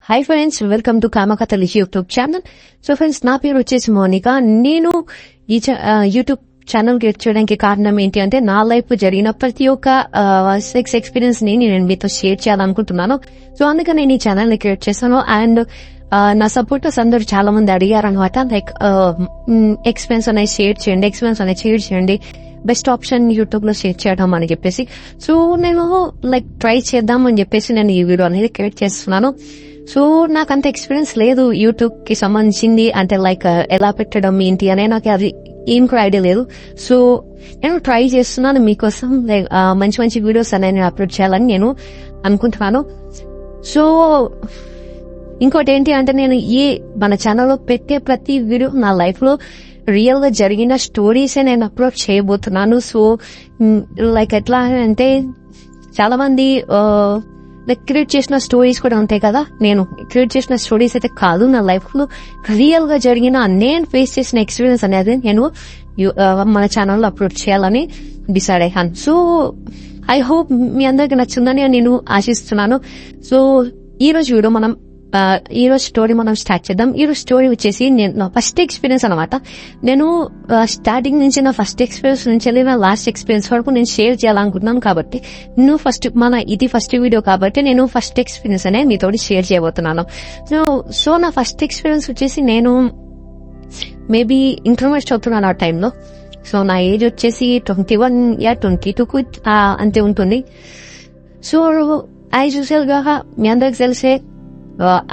Hi friends, welcome to కామకథలు YouTube channel. So friends, నా పేరు వచ్చేసి మోనిక. నేను ఈ యూట్యూబ్ ఛానల్ క్రియేట్ చేయడానికి కారణం ఏంటి అంటే, నా లైఫ్ జరిగిన ప్రతి ఒక్క సెక్స్ ఎక్స్పీరియన్స్ ని నేను మీతో షేర్ చేయాలనుకుంటున్నాను. సో అందుకని నేను ఈ ఛానల్ ని క్రియేట్ చేశాను. అండ్ నా సపోర్టర్స్ అందరూ చాలా మంది అడిగారు అనమాట, లైక్ ఎక్స్పీరియన్స్ అనేది షేర్ చేయండి, బెస్ట్ ఆప్షన్ యూట్యూబ్ లో షేర్ చేయడం అని చెప్పేసి. సో నేను లైక్ ట్రై చేద్దాం అని చెప్పేసి నేను ఈ వీడియో అనేది క్రియేట్ చేస్తున్నాను. సో నాకు అంత ఎక్స్పీరియన్స్ లేదు యూట్యూబ్ కి సంబంధించింది, అంటే లైక్ ఎలా పెట్టడం ఏంటి అనే నాకు అది ఏం కూడా ఐడియా లేదు. సో నేను ట్రై చేస్తున్నాను మీకోసం, లైక్ మంచి మంచి వీడియోస్ అనేది అప్లోడ్ చేయాలని నేను అనుకుంటున్నాను. సో ఇంకోటి ఏంటి అంటే, నేను మన ఛానల్లో పెట్టే ప్రతి వీడియో నా లైఫ్ లో రియల్ గా జరిగిన స్టోరీస్ నేను అప్లోడ్ చేయబోతున్నాను. సో లైక్ ఎట్లా అంటే, చాలా మంది లైక్ క్రియేట్ చేసిన స్టోరీస్ కూడా ఉంటాయి కదా, నేను క్రియేట్ చేసిన స్టోరీస్ అయితే కాదు, నా లైఫ్ లో రియల్ గా జరిగిన నేను ఫేస్ చేసిన ఎక్స్పీరియన్స్ అనేది నేను మన ఛానల్లో అప్లోడ్ చేయాలని డిసైడ్ అయ్యాను. సో ఐ హోప్ మీ అందరికి నచ్చిందని నేను ఆశిస్తున్నాను. సో ఈ రోజు స్టోరీ మనం స్టార్ట్ చేద్దాం. ఈ రోజు స్టోరీ వచ్చేసి నా ఫస్ట్ ఎక్స్పీరియన్స్ అనమాట. నేను స్టార్టింగ్ నుంచి నా ఫస్ట్ ఎక్స్పీరియన్స్ నుంచి నా లాస్ట్ ఎక్స్పీరియన్స్ వరకు నేను షేర్ చేయాలనుకుంటున్నాను. కాబట్టి ఇది ఫస్ట్ వీడియో కాబట్టి నేను ఫస్ట్ ఎక్స్పీరియన్స్ అనే మీతో షేర్ చేయబోతున్నాను. సో నా ఫస్ట్ ఎక్స్పీరియన్స్ వచ్చేసి, నేను మేబీ ఇంటర్మీడియట్ చదువుతున్నాను ఆ టైంలో. సో నా ఏజ్ వచ్చేసి 21 యా 22 అంతే ఉంటుంది. సో యాజ్ యూజువల్ గా మీ అందరికి తెలిసే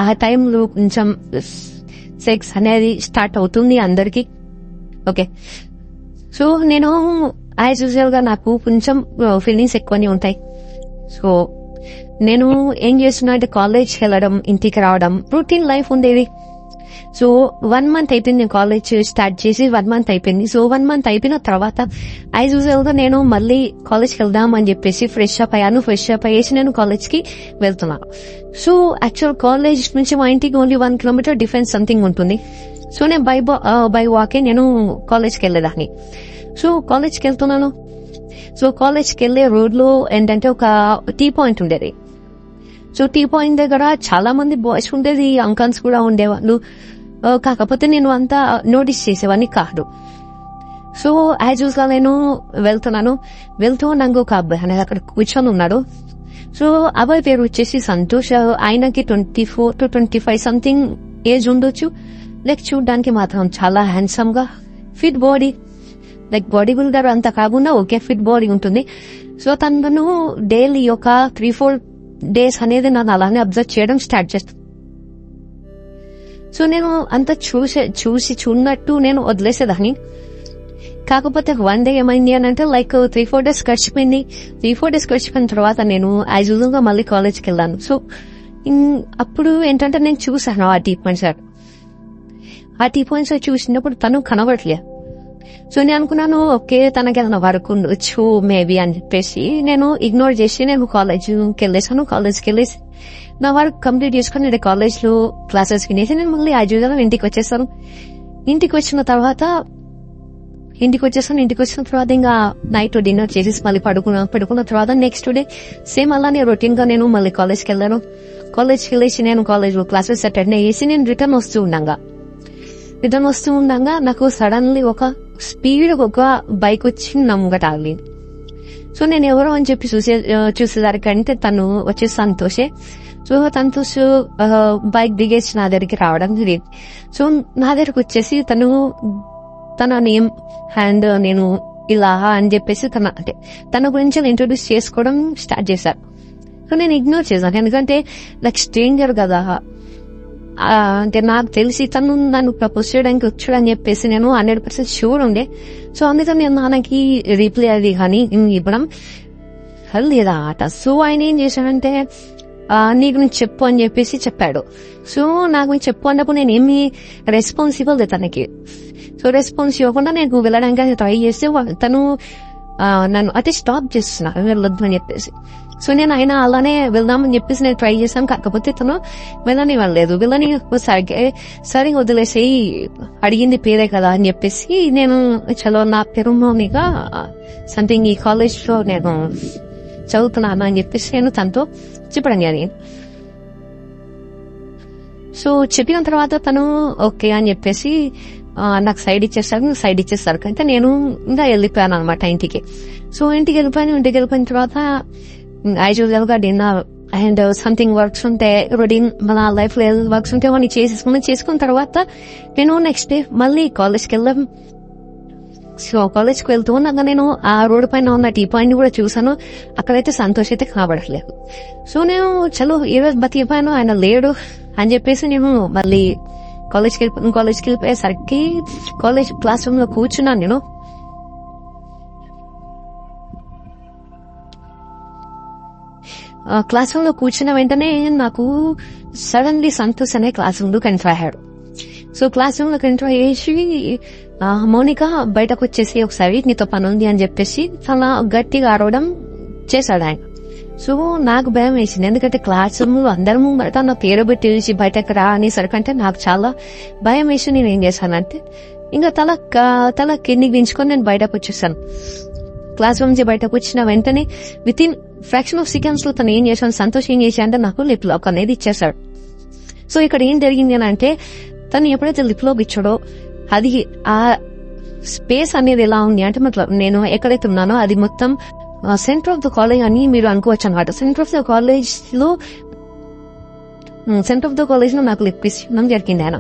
ఆ టైంలో కొంచెం సెక్స్ అనేది స్టార్ట్ అవుతుంది అందరికి. ఓకే, సో నేను యాజ్ యూజువల్ గా నాకు కొంచెం ఫీలింగ్స్ ఎక్కువనే ఉంటాయి. సో నేను ఏం చేస్తున్నా అంటే, కాలేజ్కి వెళ్ళడం, ఇంటికి రావడం, రొటీన్ లైఫ్ ఉండేది. సో 1 మంత్ అయిపోయింది నేను కాలేజ్ స్టార్ట్ చేసి, 1 మంత్ అయిపోయింది. సో 1 మంత్ అయిపోయిన తర్వాత యాజ్ యూజువల్ గా నేను మళ్ళీ కాలేజ్కి వెళ్దాం అని చెప్పేసి ఫ్రెష్ అప్ అయ్యేసి నేను కాలేజ్ కి వెళ్తున్నాను. సో యాక్చువల్ కాలేజ్ నుంచి మా ఇంటికి ఓన్లీ 1 కిలోమీటర్ డిఫరెన్స్ సంథింగ్ ఉంటుంది. సో నేను బై వాకే నేను కాలేజ్కి వెళ్ళేదాన్ని. సో కాలేజ్కి వెళ్తున్నాను. సో కాలేజ్కి వెళ్లే రోడ్ లో ఏంటంటే ఒక టీ పాయింట్ ఉండేది. సో టీ పాయింట్ దగ్గర చాలా మంది బాయ్స్ ఉండేది, అంకల్స్ కూడా ఉండేవాళ్ళు. కాకపోతే నేను అంతా నోటీస్ చేసేవాడిని కాదు. సో యాజ్ యూజ్ గా నేను వెళ్తూ నాకు ఒక అబ్బాయి అనేది అక్కడ కూర్చొని ఉన్నాడు. సో అబ్బాయి పేరు వచ్చేసి సంతోష్. ఆయనకి 24 to 25 సంథింగ్ ఏజ్ ఉండొచ్చు. లైక్ చూడ్డానికి మాత్రం చాలా హ్యాండ్సమ్ గా, fit body, like body builder అంతా కాకుండా ఓకే ఫిట్ బాడీ ఉంటుంది. సో తనను డైలీ ఒక 3-4 డేస్ అనేది నన్ను అలానే అబ్జర్వ్ చేయడం స్టార్ట్ చేస్తాను. సో నేను అంత చూసినట్టు నేను వదిలేసేదాన్ని. కాకపోతే 1 డే ఏమైంది అని అంటే, లైక్ 3-4 డేస్ గడిచిపోయింది. 3-4 డేస్ గడిచిపోయిన తర్వాత నేను యాజ్ యూజువల్ గా మళ్ళీ కాలేజ్కి వెళ్ళాను. సో అప్పుడు ఏంటంటే, నేను చూసాను ఆ టీ పాయింట్స్ చూసినప్పుడు తను కనబడలే. సో నేను అనుకున్నాను, ఓకే తనకి ఏదైనా వర్క్ ఉండొచ్చు మేబీ అని చెప్పేసి నేను ఇగ్నోర్ చేసి నేను కాలేజ్కి వెళ్ళేసి నా వర్క్ కంప్లీట్ చేసుకుని నేను కాలేజ్ లో క్లాసెస్ వినేసి నేను మళ్ళీ యాజ్ యూజువల్ గా ఇంటికి వచ్చేసాను. ఇంటికి వచ్చిన తర్వాత ఇంకా నైట్ డిన్నర్ చేసి మళ్ళీ పడుకున్న తర్వాత నెక్స్ట్ డే సేమ్ అలానే రొటీన్ గా నేను మళ్ళీ కాలేజ్కి వెళ్ళాను. కాలేజ్కి వెళ్ళేసి నేను కాలేజ్ లో క్లాసెస్ అటెండ్ అయ్యేసి నేను రిటర్న్ వస్తూ ఉండగా నాకు సడన్లీ ఒక స్పీడ్ ఒక బైక్ వచ్చి నా ముంగట ఆగలేదు. సో నేను ఎవరో అని చెప్పి చూసేసరికంటే తను వచ్చేసి సంతోషే. సో సంతోష్ బైక్ దిగేసి నా దగ్గరికి రావడం జరిగింది. సో నా దగ్గరకు వచ్చేసి తన నేమ్ అండ్ నేను ఇలా అని చెప్పేసి తన గురించి ఇంట్రొడ్యూస్ చేసుకోవడం స్టార్ట్ చేశారు. సో నేను ఇగ్నోర్ చేశాను, ఎందుకంటే లైక్ స్ట్రేంజర్ కదా, అంటే నాకు తెలిసి తను నన్ను ప్రపోజ్ చేయడానికి వచ్చాడని చెప్పేసి నేను 100% షూర్ ఉండే. సో అందుకని నేను నాన్నకి రీప్లై అది కానీ ఇవ్వడం లేదా ఆట. సో ఆయన ఏం చేశాడంటే, నీ గురించి చెప్పు అని చెప్పేసి చెప్పాడు. సో నా గురించి చెప్పు అన్నప్పుడు నేను ఏమి రెస్పాన్స్ ఇవ్వలేదు తనకి. సో రెస్పాన్స్ ఇవ్వకుండా నేను వెళ్ళడానికి ట్రై చేస్తే తను నన్ను అయితే స్టాప్ చేస్తున్నారు, వెళ్ళొద్దు అని చెప్పేసి. సో నేను ఆయన అలానే వెళ్దామని చెప్పేసి నేను ట్రై చేశాను. కాకపోతే తను వెళ్ళలేదు. సరే వదిలేసి అడిగింది పేరే కదా అని చెప్పేసి నేను చలో నా పేరు మౌనిక సంథింగ్ ఈ కాలేజ్ లో నేను చదువుతున్నాను అని చెప్పేసి నేను తనతో చెప్పడం జరిగింది. సో చెప్పిన తర్వాత తను ఓకే అని చెప్పేసి నాకు సైడ్ ఇచ్చేస్తారు అయితే నేను ఇంకా వెళ్ళిపోయాను అనమాట ఇంటికి. సో ఇంటికి వెళ్ళిపోయిన తర్వాత యాజ్ యూజువల్ గా డిన్నర్ అండ్ సంథింగ్ వర్క్స్ ఉంటే రొటీన్ మన లైఫ్ లో వర్క్స్ ఉంటే అవన్నీ చేసుకున్న తర్వాత నేను నెక్స్ట్ డే మళ్ళీ కాలేజ్కి వెళ్ళాం. సో కాలేజ్కి వెళ్తూ ఉన్నాక నేను ఆ రోడ్డు పైన ఉన్న టీ పాయింట్ కూడా చూసాను. అక్కడైతే సంతోష్ అయితే కనబడట్లేదు. సో నేను చలో ఈ రోజు బతికిపోయాను, ఆయన లేడు అని చెప్పేసి నేను మళ్ళీ కాలేజ్కి వెళ్ళిపోయేసరికి కాలేజ్ క్లాస్ రూమ్ లో కూర్చున్నాను. నేను క్లాస్ రూమ్ లో కూర్చున్న వెంటనే నాకు సడన్లీ సంతోష్ అనే క్లాస్ రూమ్ లోకి ఎంటర్ అయ్యాడు. సో క్లాస్ రూమ్ లోకి ఎంటర్ అయ్యేసి మౌనిక బయటకు వచ్చేసి ఒకసారి నీతో పని ఉంది అని చెప్పేసి చాలా గట్టిగా అరవడం చేశాడు ఆయన. సో నాకు భయం వేసింది, ఎందుకంటే క్లాస్ రూమ్ లో అందరి ముంగట నా పేరు పెట్టి బయటకు రా అనేసరికంటే నాకు చాలా భయం వేసి నేను ఏం చేశానంటే ఇంకా తల కిందికి దించుకొని నేను బయటకు వచ్చేసాను. క్లాస్ రూమ్ నుంచి బయటకు వచ్చిన వెంటనే with in fraction of seconds లో తను ఏం చేశాను, సంతోష్ ఏం చేశాడంటే నాకు లిప్ లాక్ అనేది ఇచ్చేసాడు. సో ఇక్కడ ఏం జరిగింది అని అంటే తను ఎప్పుడైతే లిప్ లాక్ ఇచ్చాడో అది ఆ స్పేస్ అనేది ఎలా ఉంది అంటే మతలబ్ నేను ఎక్కడైతే ఉన్నానో అది మొత్తం సెంటర్ ఆఫ్ ద కాలేజ్ అని మీరు అనుకోవచ్చు అనమాట. సెంటర్ ఆఫ్ ద కాలేజ్ లో నాకు లిప్ ఇచ్చడం జరిగింది ఆయన.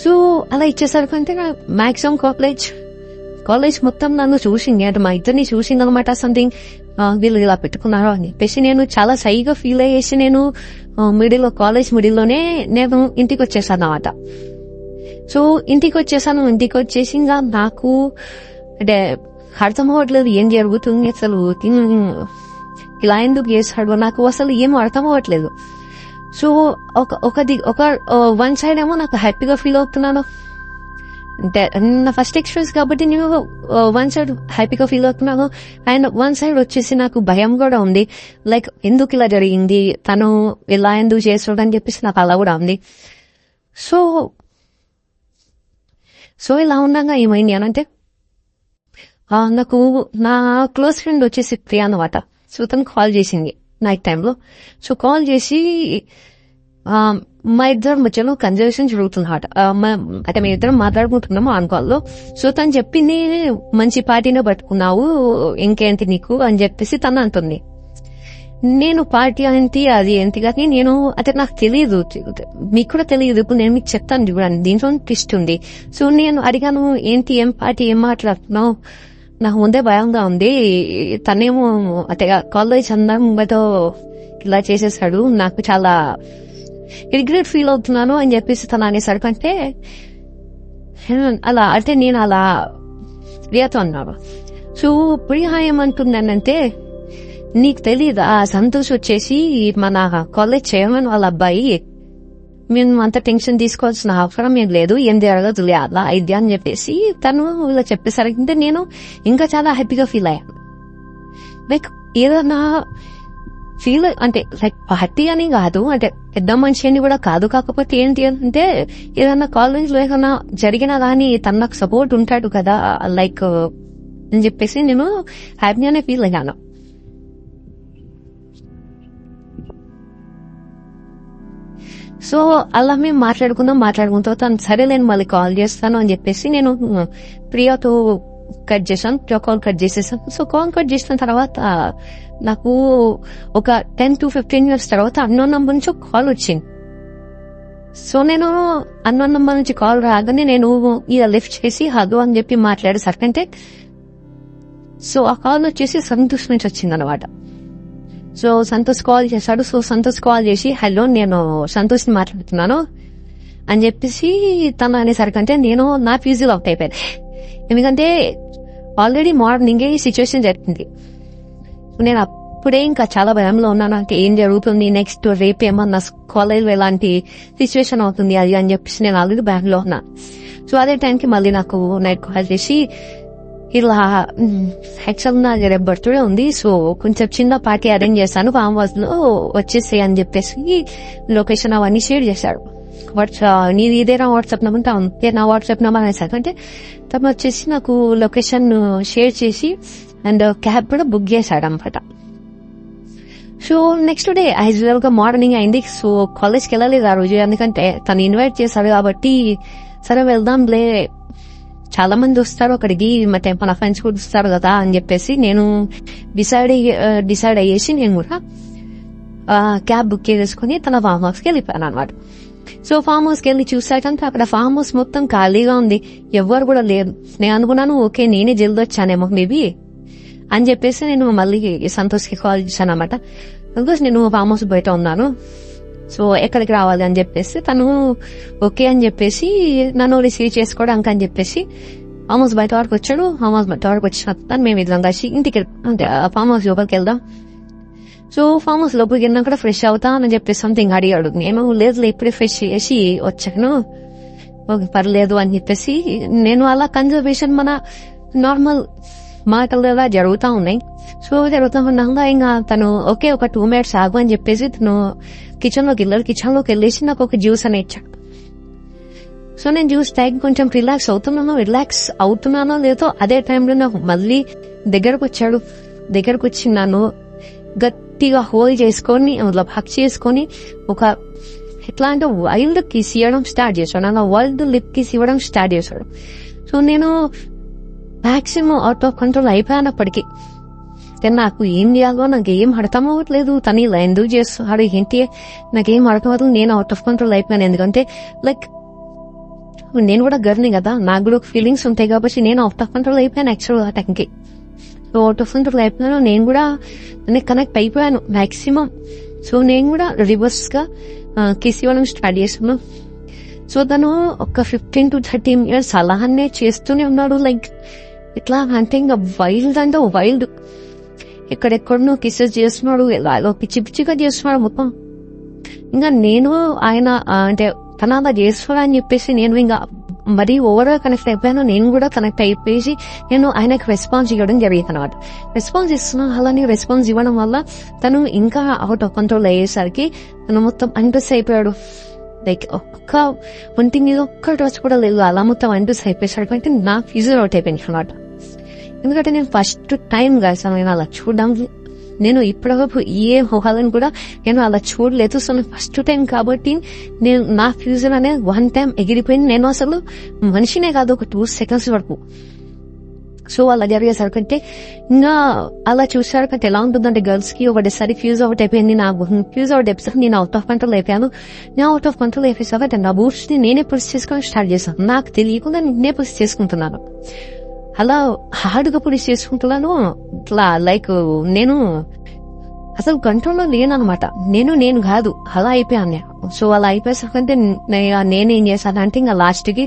సో అలా ఇచ్చేసరికి అంటే మాక్సిమం కాలేజ్ మొత్తం నన్ను చూసింది అంటే మా ఇద్దరిని చూసింది అనమాట. సంథింగ్ వీళ్ళు ఇలా పెట్టుకున్నారో అని చెప్పేసి నేను చాలా సైగా ఫీల్ అయ్యేసి నేను కాలేజ్ మిడిల్లోనే నేను ఇంటికి వచ్చేసాను అనమాట. సో ఇంటికి వచ్చేసి ఇంకా నాకు అంటే అర్థం అవ్వట్లేదు ఏం జరుగుతుంది, అసలు ఇలా ఎందుకు చేస్తాడు నాకు అసలు ఏం అర్థం అవ్వట్లేదు. సో ఒక వన్ సైడ్ ఏమో నాకు హ్యాపీగా ఫీల్ అవుతున్నాను, అంటే నా ఫస్ట్ ఎక్స్పీరియన్స్ కాబట్టి నేను వన్ సైడ్ హ్యాపీగా ఫీల్ అవుతున్నాను. అండ్ వన్ సైడ్ వచ్చేసి నాకు భయం కూడా ఉంది, లైక్ ఎందుకు ఇలా జరిగింది, తను ఇలా ఎందుకు చేస్తాడు అని చెప్పేసి నాకు అలా కూడా ఉంది. సో ఇలా ఉండగా ఏమైంది అనంటే నాకు నా క్లోజ్ ఫ్రెండ్ వచ్చేసి ప్రియా అన్నమాట. సో తను కాల్ చేసింది నైట్ టైంలో. సో కాల్ చేసి మా ఇద్దరు మధ్యలో కన్వర్సేషన్ జరుగుతుందన్నమాట. అంటే మేము ఇద్దరం మాట్లాడుకుంటున్నాము ఆన్ కాల్లో. సో తను చెప్పింది మంచి పార్టీనే పట్టుకున్నావు ఇంకేంటి నీకు అని చెప్పేసి తను అంటుంది. నేను పార్టీ ఏంటి అది ఏంటి కానీ నేను అంటే నాకు తెలియదు, మీకు కూడా తెలియదు, ఇప్పుడు నేను మీకు చెప్తాను చూడండి, దీంట్లో ట్విస్ట్ ఉంది. సో నేను అడిగాను ఏంటి ఏం పార్టీ ఏం మాట్లాడుతున్నావు, నాకు ముందే భయంగా ఉంది, తనేమో అంటే కాలేజ్ అందరితో ఇలా చేసేసాడు, నాకు చాలా రిగ్రెట్ ఫీల్ అవుతున్నాను అని చెప్పేసి తను అనేసరికి అంటే అలా అంటే నేను అలా ప్రియతో అన్నాను. సో ప్రియ ఏమంటుందనంటే నీకు తెలీదా సంతోష్ వచ్చేసి మన కాలేజ్ చైర్మన్ వాళ్ళ అబ్బాయి, మేము అంత టెన్షన్ తీసుకోవాల్సిన అవసరం ఏం లేదు, ఏం జరగదు అలా ఇది అని చెప్పేసి తను ఇలా చెప్పేసరికి నేను ఇంకా చాలా హ్యాపీగా ఫీల్ అయ్యాను. లైక్ ఏదన్నా ఫీల్ అంటే లైక్ పార్టీ అని కాదు, అంటే పెద్ద మనిషి అని కూడా కాదు, కాకపోతే ఏంటి అంటే ఏదన్నా కాలేజ్ లో ఏదన్నా జరిగినా గానీ తను నాకు సపోర్ట్ ఉంటాడు కదా లైక్ అని చెప్పేసి నేను హ్యాపీగానే ఫీల్ అయ్యాను. సో అలా మేము మాట్లాడుకుంటూ తను సరే నేను మళ్ళీ కాల్ చేస్తాను అని చెప్పేసి నేను ప్రియాతో కట్ చేశాను, కాల్ కట్ చేసేసాను. సో కాల్ కట్ చేసిన తర్వాత నాకు ఒక 10 to 15 minutes తర్వాత అన్నోన్ నంబర్ నుంచి ఒక కాల్ వచ్చింది. సో నేను అన్నోన్ నంబర్ నుంచి కాల్ రాగానే నేను ఇలా లిఫ్ట్ చేసి హలో అని చెప్పి మాట్లాడేసరికంటే సో ఆ కాల్ వచ్చేసి సంతోష్ నుంచి వచ్చింది అనమాట. సో సంతోష్ కాల్ చేశాడు. సో సంతోష్ కాల్ చేసి హలో నేను సంతోష్ ని మాట్లాడుతున్నాను అని చెప్పేసి తను అనేసరికంటే నేను నా ఫ్యూజిల్ అవుట్ అయిపోయాను, ఎందుకంటే ఆల్రెడీ మార్నింగే ఈ సిచ్యువేషన్ జరిగింది. నేను అప్పుడే ఇంకా చాలా భయంలో ఉన్నాను, అంటే ఏం జరుగుతుంది నెక్స్ట్, రేపు ఏమన్నా కాలేజ్ లో ఎలాంటి సిచ్యువేషన్ అవుతుంది అది అని చెప్పేసి నేను ఆల్రెడీ భయంలో ఉన్నా. సో అదే టైంకి మళ్ళీ నాకు నైట్ కాల్ చేసి ఇలా యాక్చువల్ నా రేపు బర్త్డే ఉంది, సో కొంచెం చిన్న పార్టీ అరేంజ్ చేశాను, ఫామ్ హౌస్ లో వచ్చేసి అని చెప్పేసి లొకేషన్ అవన్నీ షేర్ చేశాడు. నీది ఇదేనా వాట్సాప్ నెంబర్ అంతే, నా వాట్సాప్ నెంబర్ అనేసారు. అంటే తను వచ్చేసి నాకు లొకేషన్ షేర్ చేసి అండ్ క్యాబ్ కూడా బుక్ చేశాడు అనమాట. So next day as usual గా మార్నింగ్ అయింది. సో కాలేజ్కి వెళ్ళలేదు ఆ రోజు, ఎందుకంటే తను ఇన్వైట్ చేశారు కాబట్టి సరే వెళ్దాంలే, చాలా మంది వస్తారు అక్కడికి, ಮತ್ತೆ మన ఫ్రెండ్స్ కూడా వస్తారు కదా అని చెప్పేసి నేను డిసైడ్ అయ్యేసి నేను కూడా క్యాబ్ బుక్ చేసుకుని తన ఫామ్ హౌస్ కి వెళ్ళిపోయాను అనమాట. సో ఫామ్ హౌస్ కి వెళ్ళి చూసాకంటే అక్కడ ఫామ్ హౌస్ మొత్తం ఖాళీగా ఉంది, ఎవ్వరు కూడా లేరు. నేను అనుకున్నాను ఓకే నేనే జల్ది వచ్చానేమో మేబీ అని చెప్పేసి నేను మళ్ళీ సంతోష్ కి కాల్ చేశాను అనమాట. బికాస్ నేను ఫామ్ హౌస్ బయట ఉన్నాను, సో ఎక్కడికి రావాలి అని చెప్పేసి తను ఓకే అని చెప్పేసి నన్ను రిసీవ్ చేసుకోవడానికి అని చెప్పేసి ఫామ్ హౌస్ బయట వరకు వచ్చాడు. ఫామ్ హౌస్ బయట వరకు వచ్చిన తను మేము ఇద్దరం కలిసి ఇంటికి అంటే ఫామ్ హౌస్ లోపలికి వెళ్దాం. సో ఫామ్ హౌస్ లోపలికి వెళ్ళినా కూడా ఫ్రెష్ అవుతా అని చెప్పేసి సంథింగ్ అడిగాడు. నేను లేదు ఇప్పుడే ఫ్రెష్ చేసి వచ్చాను, ఓకే పర్లేదు అని చెప్పేసి నేను అలా కన్జర్వేషన్ మన నార్మల్ మాటలు ఎలా జరుగుతా ఉన్నాయి. సో జరుగుతా ఉన్నాగా ఇంకా తను ఓకే ఒక 2 minutes ఆగు అని చెప్పేసి తను కిచెన్ లోకి వెళ్ళేసి నాకు ఒక జ్యూస్ అని ఇచ్చాడు. సో నేను జ్యూస్ తాగి కొంచెం రిలాక్స్ అవుతున్నానో లేదో అదే టైంలో నాకు మళ్ళీ దగ్గరకు వచ్చి నన్ను గట్టిగా హోల్డ్ చేసుకొని హక్ చేసుకొని ఒక ఎట్లా అంటే వైల్డ్ కిస్ ఇవ్వడం స్టార్ట్ చేశాడు, అలా వైల్డ్ లిప్ కిస్ ఇవ్వడం స్టార్ట్ చేశాడు. సో నేను మాక్సిమం అవుట్ ఆఫ్ కంట్రోల్ అయిపోయినప్పటికీ నాకు ఏం చేయాలో నాకేం అర్థం అవ్వట్లేదు. తను ఇలా ఎందుకు చేస్తున్నాడు ఏంటి నాకేం అర్థం అవ్వట్లేదు. నేను అవుట్ ఆఫ్ కంట్రోల్ అయిపోయాను, ఎందుకంటే లైక్ నేను కూడా గర్ని కదా, నాకు కూడా ఫీలింగ్స్ ఉంటాయి కాబట్టి నేను అవుట్ ఆఫ్ కంట్రోల్ అయిపోయాను యాక్చువల్గా ఆ టైంకి. సో అవుట్ ఆఫ్ కంట్రోల్ అయిపోయాను, నేను కూడా కనెక్ట్ అయిపోయాను మాక్సిమం. సో నేను కూడా రివర్స్ గా కిస్ ఇవ్వడం స్టార్ట్ చేసాను. సో తను ఒక 15 to 30 minutes అలానే చేస్తూనే ఉన్నాడు. లైక్ ఇట్లా అంటే ఇంకా వైల్డ్ ఎక్కడెక్కడనో కిసెస్ చేస్తున్నాడు, ఎలాగో పిచ్చి పిచ్చిగా చేస్తున్నాడు మొత్తం. ఇంకా నేను ఆయన అంటే తన అలా చేస్తున్నాడు అని చెప్పేసి నేను ఇంకా మరీ ఓవర్ గా కనెక్ట్ అయిపోయాను. నేను కూడా కనెక్ట్ అయిపోయి నేను ఆయనకు రెస్పాన్స్ ఇవ్వడం జరిగింది అనమాట. రెస్పాన్స్ ఇస్తున్నా, అలానే రెస్పాన్స్ ఇవ్వడం వల్ల తను ఇంకా అవుట్ ఆఫ్ కంట్రోల్ అయ్యేసరికి తను మొత్తం అన్ప్రెస్ అయిపోయాడు. లైక్ ఒక్క ఒంటి మీద ఒక్క డ్రెస్ కూడా లేదు, అలా మొత్తం అన్ప్రెస్ అయిపోయేసరికి అంటే నా ఫీజర్ అవుట్ అయిపోయింది అనమాట. ఎందుకంటే నేను ఫస్ట్ టైం కాదు నేను అలా చూడడం, నేను ఇప్పటివరకు ఏ ఊహాలను కూడా నేను అలా చూడలేదు. సో ఫస్ట్ టైం కాబట్టి నేను నా ఫ్యూజర్ అనేది 1 time ఎగిరిపోయింది. నేను అసలు మనిషినే కాదు ఒక 2 seconds వరకు. సో అలా జరిగేసరికి అంటే ఇంకా అలా చూసేసరికి ఎలా ఉంటుందంటే గర్ల్స్ కి ఒకటిసారి ఫ్యూజ్ అవుట్ అయిపోయింది, నాకు ఫ్యూజ్ అవుట్ అయిపోయి నేను అవుట్ ఆఫ్ కంట్రోల్ అయిపోయాను. నేను అవుట్ ఆఫ్ కంట్రోల్ అయిపోయేసరికి నా బూట్స్ ని నేనే పుష్ చేసుకొని స్టార్ట్ చేశాను, నాకు తెలియకుండా నేనే పుష్ చేసుకుంటున్నాను. అలా హార్డ్ గా పుష్ చేసుకుంటున్నాను. ఇట్లా లైక్ నేను అసలు కంట్రోల్లో లేననమాట, నేను కాదు అలా అయిపోయాను. సో అలా అయిపోయేసరికంటే నేనేం చేశానంటే ఇంకా లాస్ట్ కి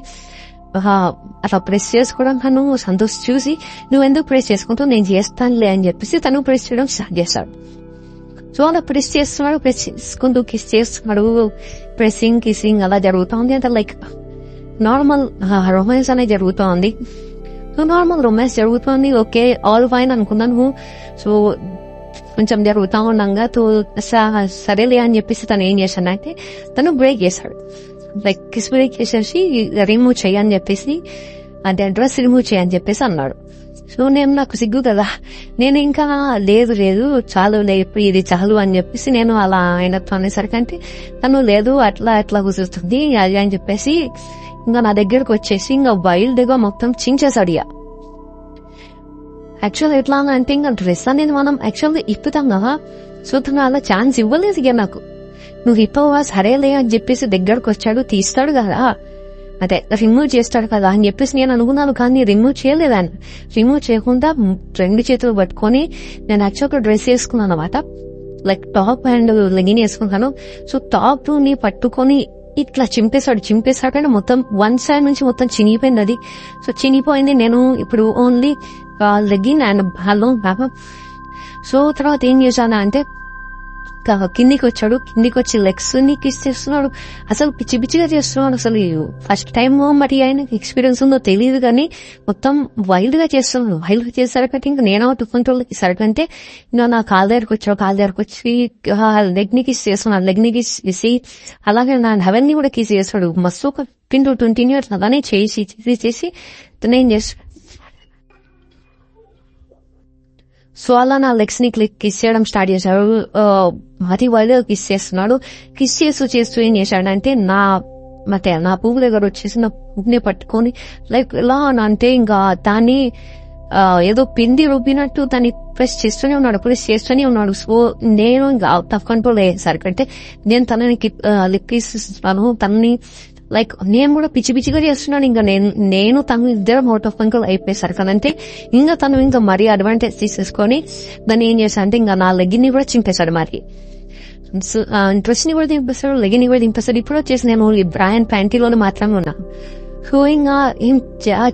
అట్లా ప్రెస్ చేసుకోవడం తను సంతోష్ చూసి నువ్వు ఎందుకు ప్రెస్ చేసుకుంటావు, నేను చేస్తానులే అని చెప్పేసి తను ప్రెస్ చేయడం స్టార్ట్ చేశాడు. సో అలా ప్రెస్ చేస్తున్నాడు, ప్రెస్ చేసుకుంటూ కిస్ చేస్తున్నాడు, ప్రెస్సింగ్ కిస్సింగ్ అలా జరుగుతూ ఉంది. అంటే లైక్ నార్మల్ రొమాన్స్ అనేది జరుగుతూ ఉంది. సో నార్మల్ రొమాన్స్ జరుగుతుంది, ఓకే ఆల్ ఫైన్ అనుకున్నాను. సో కొంచెం జరుగుతా ఉన్నాగా సరేలే అని చెప్పేసి తను ఏం చేశానంటే తను బ్రేక్ చేశాడు. లైక్ కిస్ బ్రేక్ చేసేసి రిమూవ్ చేయని చెప్పేసి అంటే డ్రెస్ రిమూవ్ చేయని చెప్పేసి అన్నాడు. సో నేను నాకు సిగ్గు కదా, నేను ఇంకా లేదు చాలు ఇప్పుడు ఇది చాలు అని చెప్పేసి నేను అలా ఆయనతో అనేసరికి అంటే తను లేదు అట్లా కూర్చుంటుంది అది అని చెప్పేసి ఇంకా నా దగ్గరకు వచ్చేసి ఇంకా వైల్డ్ గా మొత్తం చించేసాడు. యాక్చువల్ ఎట్లా అంటే ఇంకా డ్రెస్ అనేది మనం యాక్చువల్గా ఇప్పుతాం కదా, సో తను అలా ఛాన్స్ ఇవ్వలేదు. ఇక నాకు నువ్వు ఇప్పవా సరేలే అని చెప్పేసి దగ్గరకు వచ్చాడు, తీస్తాడు కదా అదే రిమూవ్ చేస్తాడు కదా అని చెప్పేసి నేను అనుకున్నాను. కానీ రిమూవ్ చేయలేదు ఆయన. రిమూవ్ చేయకుండా 2 చేతులు పట్టుకొని నేను యాక్చువల్గా డ్రెస్ వేసుకున్నాను అనమాట. లైక్ టాప్ అండ్ లెగిన్ వేసుకుంటాను. సో టాప్ ని పట్టుకొని ఇట్లా చింపేశాడు అంటే మొత్తం 1 side నుంచి మొత్తం చినిగిపోయింది అది. సో చినిగిపోయింది. నేను ఇప్పుడు only legging and hello Baba. So తర్వాత ఏం చేశాను అంటే కిందికి వచ్చి లెగ్స్ ని కిస్ చేస్తున్నాడు, అసలు పిచ్చి పిచ్చిగా చేస్తున్నాడు. అసలు ఫస్ట్ టైం మరి ఆయన ఎక్స్పీరియన్స్ ఉందో తెలియదు కానీ మొత్తం వైల్డ్ గా చేస్తున్నాడు. వైల్డ్ గా చేసేసరికి ఇంకా నేను అవుట్ కంట్రోల్ సరికంటే ఇంకా నా కాళ్ళ దగ్గరకు వచ్చి లెగ్ ని కిస్ చేస్తున్నాడు. లెగ్ ని కిస్ చేసి అలాగే నా హెవెన్ ని కూడా కిస్ చేస్తాడు. మస్తు ఒక 15 to 20 minutes అలానే చేసి తనేం చేస్తాడు. సో అలా నా లెగ్స్ ని కిస్ చేయడం స్టార్ట్ చేశాడు. మరీ వైల్డ్ కిస్ చేస్తున్నాడు. కిస్ చేస్తూ ఏం చేశాడంటే నా పువ్వు దగ్గర వచ్చేసి నా పువ్వుని పట్టుకొని లైక్ ఎలా అంటే ఇంకా దాన్ని ఏదో పిండి రుబ్బినట్టు దాన్ని ప్రెస్ చేస్తూనే ఉన్నాడు. సో నేను ఇంకా అవుట్ ఆఫ్ కంట్రోల్ అయ్యేసరికి అంటే నేను తనని లిప్ కిస్ ఇస్తున్నాను, తనని లైక్ నేను కూడా పిచ్చిగా చేస్తున్నాను. ఇంకా నేను తను ఇద్దరం అవుట్ ఆఫ్ కంట్రోల్ అయిపోయేసరికి అంటే ఇంకా తను ఇంకా మరీ అడ్వాంటేజ్ తీసేసుకొని దాన్ని ఏం చేశా అంటే ఇంకా నా లెగ్గిని కూడా చింపేశాడు. మరి డ్రెస్ ని కూడా దింపేస్తాడు, లెగిన్ ని కూడా దింపేస్తాడు. ఇప్పుడు వచ్చేసి నేను ఈ బ్రాండ్ ప్యాంటీలోనే మాత్రమే ఉన్నా. సో ఇంకా ఏం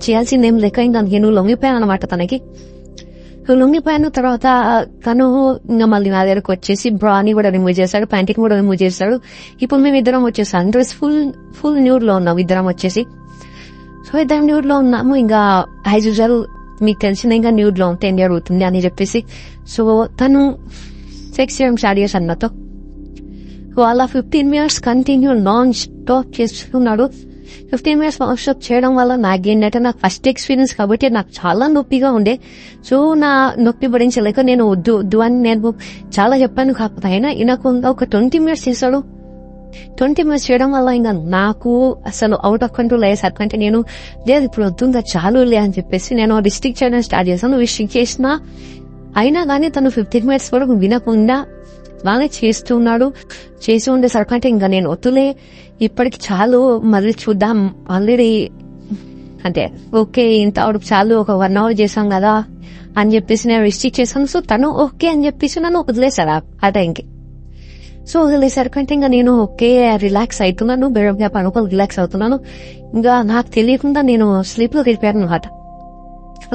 చేయాల్సింది ఏం లేక ఇంకా నేను లొంగిపోయాను అనమాట తనకి. లొంగిపోయాను. తర్వాత తను ఇంకా మళ్ళీ నా దగ్గరకు వచ్చేసి బ్రాని కూడా రిమూవ్ చేశాడు, ప్యాంటీని కూడా రిమూవ్ చేశాడు. ఇప్పుడు మేము ఇద్దరం వచ్చేసాం డ్రెస్ ఫుల్ న్యూడ్ లో ఉన్నాం ఇద్దరం వచ్చేసి. సో ఇద్దరం న్యూడ్ లో ఉన్నాము. ఇంకా యాజ్ యూజువల్ మీకు తెలిసిన ఇంకా న్యూడ్ లో ఉంటే ఏం జరుగుతుంది అని చెప్పేసి సో తను సెక్స్ చేయడం స్టార్ట్ చేశాను నాతో. అలా 15 minutes కంటిన్యూ నాన్ స్టాప్ చేస్తున్నాడు. 15 minutes నాన్ స్టాప్ చేయడం వల్ల నాకేంటంటే నాకు ఫస్ట్ ఎక్స్పీరియన్స్ కాబట్టి నాకు చాలా నొప్పిగా ఉండే. సో నా నొప్పి భరించలేక నేను వద్దు అని నేను చాలా చెప్పాను. కాకపోతే అయినా నాకు ఒక 20 minutes చేశాడు. 20 minutes చేయడం వల్ల ఇంకా నాకు అసలు అవుట్ ఆఫ్ కంట్రోల్ అయ్యేసరికి అంటే నేను లేదు ఇప్పుడు వద్దు ఇంకా చాలు లే అని చెప్పేసి నేను రిస్ట్రిక్ట్ చేయడం స్టార్ట్ చేశాను. రిస్ట్రిక్ట్ చేసినా అయినా కానీ తను 15 minutes వరకు వినకుండా బాగా చేస్తున్నాడు. చేసి ఉండేసరికి అంటే ఇంకా నేను వద్దులే ఇప్పటికి చాలు మళ్ళీ చూద్దాం, ఆల్రెడీ అంటే ఓకే ఇంత చాలు ఒక 1 hour చేసాం కదా అని చెప్పేసి నేను రిస్ట్రిక్ట్ చేశాను. సో తను ఓకే అని చెప్పేసి నన్ను వదిలేశారు ఆ టైంకి. సో వదిలేసరికి అంటే ఇంకా నేను ఓకే రిలాక్స్ అవుతున్నాను, బెరగా పనుకొని రిలాక్స్ అవుతున్నాను. ఇంకా నాకు తెలియకుండా నేను స్లీప్ లోకి వెళ్ళిపోయాను అనమాట.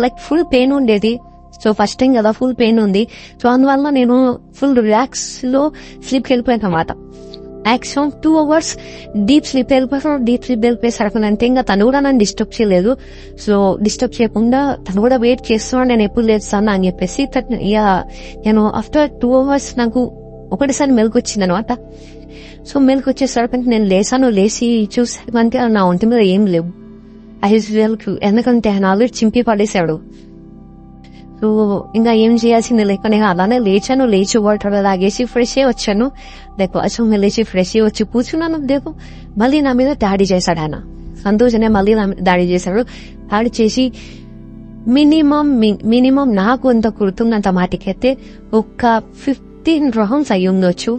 లైక్ ఫుల్ పెయిన్ ఉండేది. సో ఫస్ట్ టైం కదా ఫుల్ పెయిన్ ఉంది. సో అందువల్ల నేను ఫుల్ రిలాక్స్ లో స్లీప్ వెళ్ళిపోయాను అనమాట. యాక్చువల్ 2 hours డీప్ స్లీప్ వెళ్ళిపోయేసరికి అంటే ఇంకా తను కూడా నన్ను డిస్టర్బ్ చేయలేదు. సో డిస్టర్బ్ చేయకుండా తను కూడా వెయిట్ చేస్తున్నాడు నేను ఎప్పుడు లేస్తాను అని చెప్పేసి నేను ఆఫ్టర్ 2 hours నాకు ఒకటిసారి మెలకు వచ్చింది అనమాట. సో మెలకు వచ్చేసరికి నేను లేచి చూసేమంటే నా ఒంటి మీద ఏం లేవు. ఎందుకంటే ఆయన ఆల్రెడీ చింపి పడేశాడు. సో ఇంకా ఏం చేయాల్సింది లేక నేను అలానే లేచి వాటర్ తాగేసి ఫ్రెష్ అయ్యి వచ్చాను. లేకపోతే లేచి ఫ్రెష్ అయ్యి వచ్చి కూర్చున్నాను. దేకు మళ్ళీ నా మీద దాడి చేశాడు ఆయన. సంతోషనే మళ్ళీ నా మీద దాడి చేశాడు. దాడి చేసి మినిమం నాకు ఎంత గుర్తున్నంత మాటికైతే ఒక 15 rounds అయి ఉండొచ్చు.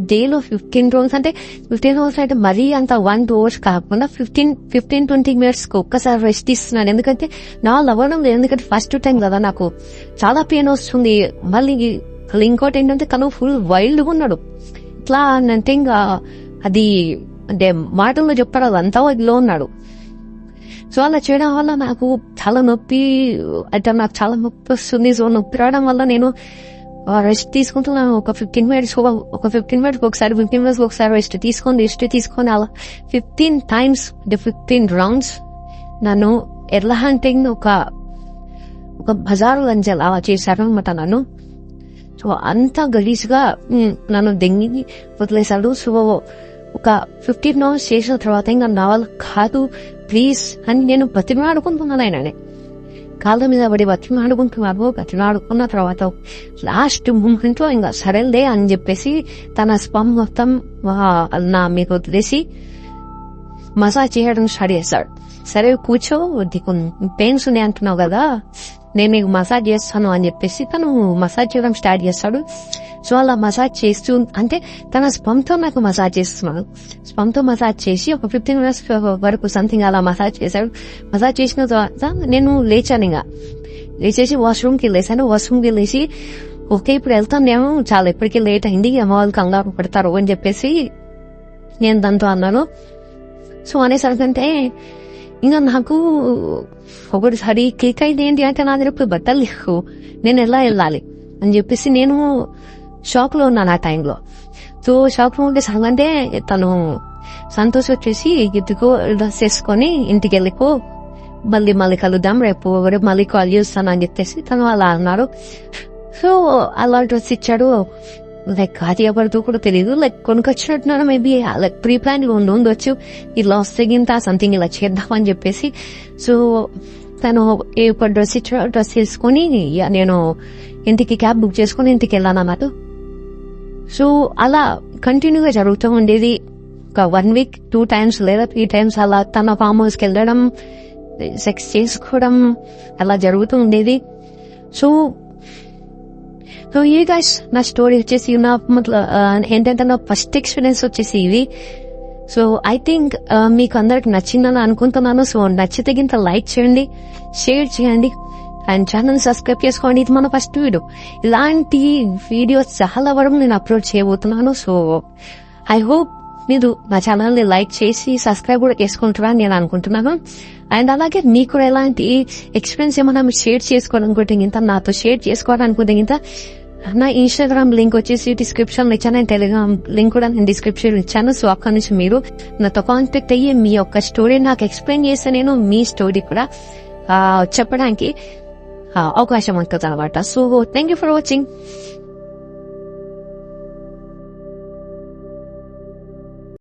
డేలో 15 rounds అంటే 15 rounds అంటే మరీ అంత 1-2 hours కాకుండా 15-20 minutes ఒక్కసారి రెస్ట్ ఇస్తున్నాను. ఎందుకంటే నా లవడం లేదు, ఎందుకంటే ఫస్ట్ టైం కదా నాకు చాలా పెయిన్ వస్తుంది. మళ్ళీ ఇంకోటి ఏంటంటే తను ఫుల్ వైల్డ్ గా ఉన్నాడు. ఇట్లా అంటే ఇంకా అది అంటే మాటల్లో చెప్పారు అదంతా వైల్డ్లో ఉన్నాడు. సో అలా చేయడం వల్ల నాకు చాలా నొప్పి అంటే నాకు చాలా నొప్పి వస్తుంది. సో నొప్పి రావడం వల్ల నేను రెస్ట్ తీసుకుంటున్నాను. ఒక 15 minutes ఒకసారి 15 minutes ఒకసారి రెస్ట్ తీసుకొని అలా 15 times 15 rounds నన్ను ఎలా అంటే ఒక బజారు గంజల్ అలా చేశారు అనమాట నన్ను. సో అంత గలీజ్గా నన్ను దెంగి వదిలేశాడు. సో ఒక 15 hours చేసిన తర్వాత ఇంకా నా వాళ్ళు కాదు ప్లీజ్ అని నేను బతిమాడుకుంటున్నాను. ఆయననే కాళ్ళ మీద పడి బతిమాడుకున్న తర్వాత లాస్ట్ మూమెంట్ లో ఇంకా సరేలే అని చెప్పేసి తన స్పమ్ మొత్తం నా మీద వదిలేసి మసాజ్ చేయడం స్టార్ట్ చేశాడు. సరే కూర్చో, నీకు పెయిన్స్ ఉన్నాయి అంటున్నావు కదా, నేను నీకు మసాజ్ చేస్తాను అని చెప్పేసి తను మసాజ్ చేయడం స్టార్ట్ చేస్తాడు. సో అలా మసాజ్ చేస్తూ అంటే తన స్పమ్తో నాకు మసాజ్ చేస్తున్నాడు. స్పమ్తో మసాజ్ చేసి ఒక 15 minutes వరకు సంథింగ్ అలా మసాజ్ చేశాడు. మసాజ్ చేసిన తర్వాత నేను లేచాను. ఇంకా లేచేసి వాష్రూమ్కి వెళ్ళేసి ఓకే ఇప్పుడు వెళ్తాను నేను, చాలా ఇప్పటికీ లేట్ అయింది, అమ్మ వాళ్ళు కంగారు పడతారు అని చెప్పేసి నేను దాంతో అన్నాను. సో అనేసరికంటే ఇంకా నాకు ఒకటిసారి క్లిక్ అయింది ఏంటి అంటే నా దగ్గర బట్టలు లేవు, నేను ఎలా వెళ్ళాలి అని చెప్పేసి నేను షాక్ లో ఉన్నాను ఆ టైంలో. సో షాక్ లో ఉంటే సగంటే తను సంతోష్ వచ్చేసి ఎత్తుకో డ్రెస్ వేసుకొని ఇంటికి వెళ్ళిపో, మళ్ళీ కలుద్దాం, రేపు మళ్ళీ కాల్ చేస్తాను అని చెప్పేసి తను అలా అన్నారు. సో అలా డ్రెస్ ఇచ్చాడు. లైక్ అది ఎవరితో కూడా తెలియదు, లైక్ కొనుకొచ్చినట్టున్నాను, మేబీ లైక్ ప్రీ ప్లాన్ ఉండొచ్చు, ఇలా వస్తే గింత సంథింగ్ ఇలా చేద్దాం అని చెప్పేసి. సో తను ఒక డ్రెస్ ఇచ్చాడు, డ్రెస్ తీసుకుని నేను ఇంటికి క్యాబ్ బుక్ చేసుకుని ఇంటికి వెళ్ళాను అన్నమాట. సో అలా కంటిన్యూగా జరుగుతూ ఉండేది. ఒక 1 week 2 times లేదా 3 times అలా తన ఫామ్ హౌస్కి వెళ్ళడం, సెక్స్ చేసుకోవడం అలా జరుగుతూ ఉండేది. సో ఈ గైస్ నా స్టోరీ వచ్చేసి ఏంటంటే నా ఫస్ట్ ఎక్స్పీరియన్స్ వచ్చేసి ఇది. సో ఐ థింక్ మీకు అందరికి నచ్చిందని అనుకుంటున్నాను. సో నచ్చితే గింత లైక్ చేయండి, షేర్ చేయండి అండ్ ఛానల్ సబ్స్క్రైబ్ చేసుకోండి. ఇది మన ఫస్ట్ వీడియో. ఇలాంటి వీడియోస్ చాలా వరకు నేను అప్లోడ్ చేయబోతున్నాను. సో ఐ హోప్ మీరు నా ఛానల్ ని లైక్ చేసి సబ్స్క్రైబ్ కూడా చేసుకుంటారని నేను అనుకుంటున్నాను. అండ్ అలాగే మీకు ఎలాంటి ఎక్స్పీరియన్స్ ఏమైనా షేర్ చేసుకోవాలనుకుంటే గింత, నాతో షేర్ చేసుకోవాలనుకుంటే గింత, నా ఇన్స్టాగ్రామ్ లింక్ వచ్చేసి డిస్క్రిప్షన్ లో ఇచ్చాను, టెలిగ్రామ్ లింక్ కూడా నేను డిస్క్రిప్షన్ ఇచ్చాను. సో అక్కడ నుంచి మీరు నాతో కాంటాక్ట్ అయ్యి మీ యొక్క స్టోరీ నాకు ఎక్స్ప్లెయిన్ చేస్తే నేను మీ స్టోరీ కూడా చెప్పడానికి అవకాశం ఉంటుంది అనమాట. So thank you for watching.